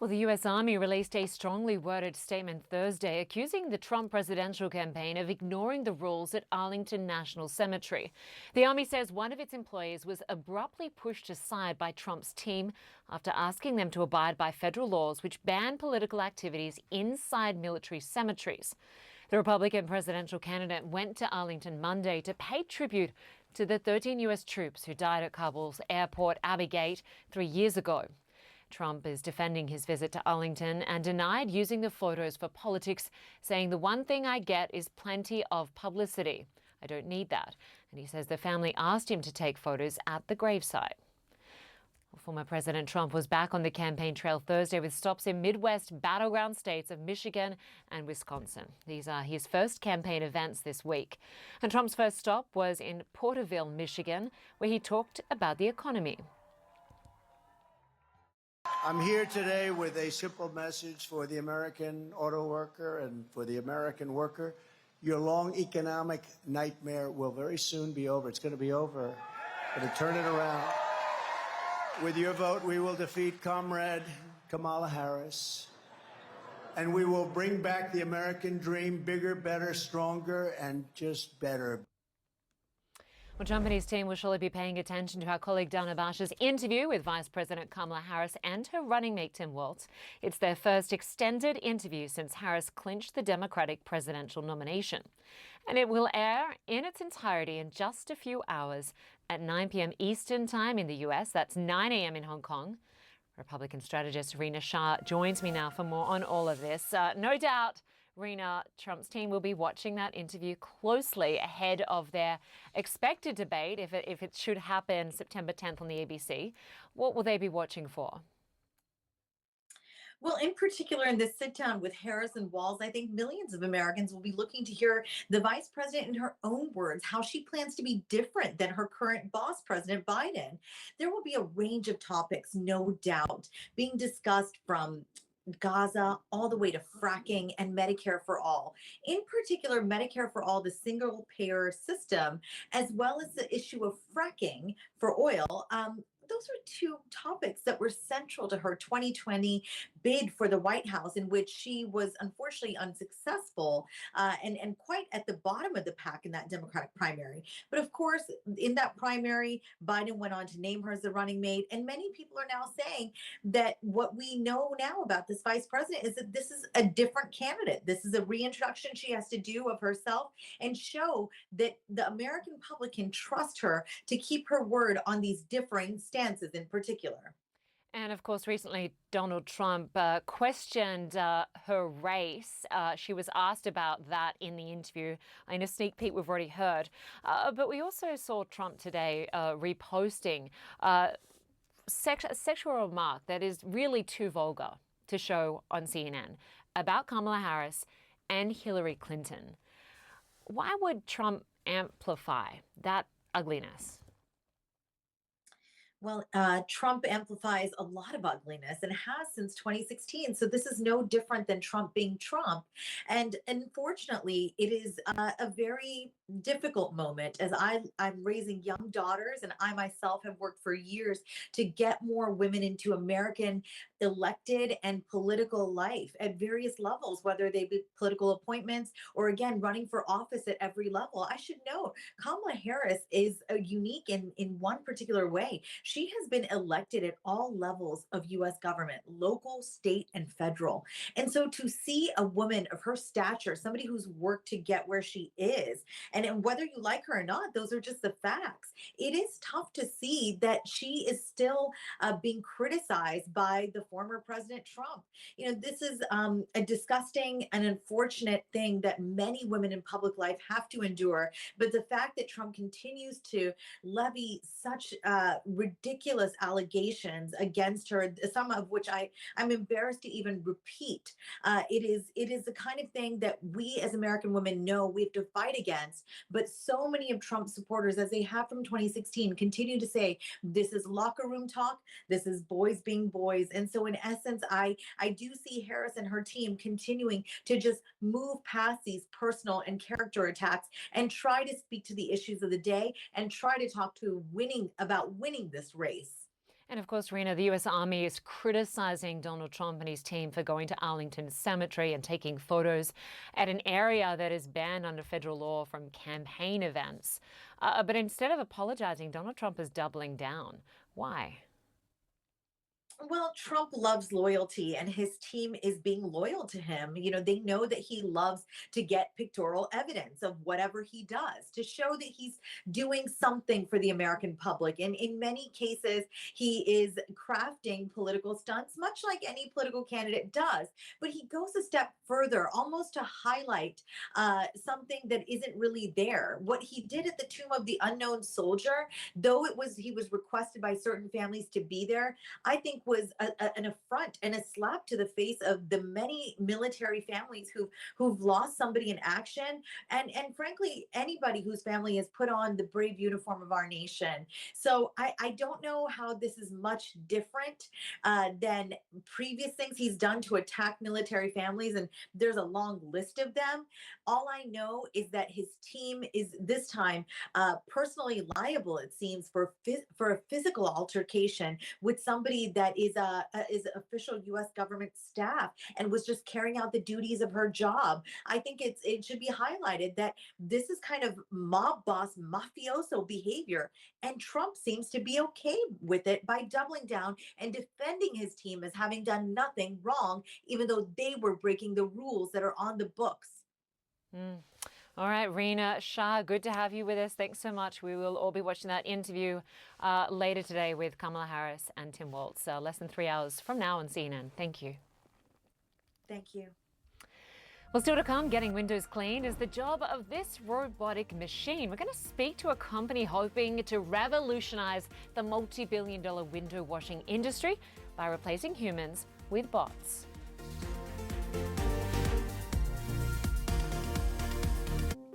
Well, the U.S. Army released a strongly worded statement Thursday accusing the Trump presidential campaign of ignoring the rules at Arlington National Cemetery. The Army says one of its employees was abruptly pushed aside by Trump's team after asking them to abide by federal laws which ban political activities inside military cemeteries. The Republican presidential candidate went to Arlington Monday to pay tribute to the 13 U.S. troops who died at Kabul's airport Abbey Gate 3 years ago. Trump is defending his visit to Arlington and denied using the photos for politics, saying the one thing I get is plenty of publicity. I don't need that. And he says the family asked him to take photos at the gravesite. Former President Trump was back on the campaign trail Thursday with stops in Midwest battleground states of Michigan and Wisconsin. These are his first campaign events this week. And Trump's first stop was in Porterville, Michigan, where he talked about the economy. I'm here today with a simple message for the American auto worker and for the American worker. Your long economic nightmare will very soon be over. It's going to be over. Going to turn it around. With your vote, we will defeat Comrade Kamala Harris. And we will bring back the American dream, bigger, better, stronger, and just better. Well, Trump and his team will surely be paying attention to our colleague Dana Bash's interview with Vice President Kamala Harris and her running mate Tim Walz. It's their first extended interview since Harris clinched the Democratic presidential nomination. And it will air in its entirety in just a few hours at 9 p.m. Eastern Time in the U.S. That's 9 a.m. in Hong Kong. Republican strategist Rina Shah joins me now for more on all of this. No doubt, Rina, Trump's team will be watching that interview closely ahead of their expected debate, if it should happen September 10th on the ABC. What will they be watching for? Well, in particular, in this sit down with Harris and Walz, I think millions of Americans will be looking to hear the vice president, in her own words, how she plans to be different than her current boss, President Biden. There will be a range of topics, no doubt, being discussed from Gaza all the way to fracking and Medicare for all. In particular, Medicare for all, the single payer system, as well as the issue of fracking for oil. Those are two topics that were central to her 2020 bid for the White House, in which she was unfortunately unsuccessful and quite at the bottom of the pack in that Democratic primary. But of course, in that primary, Biden went on to name her as the running mate. And many people are now saying that what we know now about this vice president is that this is a different candidate. This is a reintroduction she has to do of herself and show that the American public can trust her to keep her word on these differing stances in particular. And of course, recently Donald Trump questioned her race. She was asked about that in the interview. In a sneak peek, we've already heard. But we also saw Trump today reposting a sexual remark that is really too vulgar to show on CNN about Kamala Harris and Hillary Clinton. Why would Trump amplify that ugliness? Well, Trump amplifies a lot of ugliness and has since 2016. So this is no different than Trump being Trump. And unfortunately, it is a very difficult moment as I'm raising young daughters, and I myself have worked for years to get more women into American elected and political life at various levels, whether they be political appointments or again running for office at every level. I should note Kamala Harris is unique in one particular way. She has been elected at all levels of US government, local, state, and federal. And so to see a woman of her stature, somebody who's worked to get where she is, and whether you like her or not, those are just the facts. It is tough to see that she is still being criticized by the former President Trump. You know, this is a disgusting and unfortunate thing that many women in public life have to endure. But the fact that Trump continues to levy such ridiculous allegations against her, some of which I'm embarrassed to even repeat. It is the kind of thing that we as American women know we have to fight against. But so many of Trump's supporters, as they have from 2016, continue to say this is locker room talk. This is boys being boys. And so in essence, I do see Harris and her team continuing to just move past these personal and character attacks and try to speak to the issues of the day and try to talk to winning this race. And of course, Rina, the US Army is criticizing Donald Trump and his team for going to Arlington Cemetery and taking photos at an area that is banned under federal law from campaign events. But instead of apologizing, Donald Trump is doubling down. Why? Well, Trump loves loyalty and his team is being loyal to him. They know that he loves to get pictorial evidence of whatever he does to show that he's doing something for the American public. And in many cases, he is crafting political stunts, much like any political candidate does. But he goes a step further, almost to highlight something that isn't really there. What he did at the Tomb of the Unknown Soldier, though he was requested by certain families to be there, I think was an affront and a slap to the face of the many military families who've lost somebody in action, and frankly anybody whose family has put on the brave uniform of our nation. So I don't know how this is much different than previous things he's done to attack military families, and there's a long list of them. All I know is that his team is this time personally liable, it seems, for a physical altercation with somebody that is official U.S. government staff and was just carrying out the duties of her job. I think it should be highlighted that this is kind of mob boss mafioso behavior, and Trump seems to be okay with it by doubling down and defending his team as having done nothing wrong, even though they were breaking the rules that are on the books. Mm. All right, Rina Shah, good to have you with us. Thanks so much. We will all be watching that interview later today with Kamala Harris and Tim Walz, less than 3 hours from now on CNN. Thank you. Thank you. Well, still to come, getting windows cleaned is the job of this robotic machine. We're going to speak to a company hoping to revolutionize the multi-billion-dollar window washing industry by replacing humans with bots.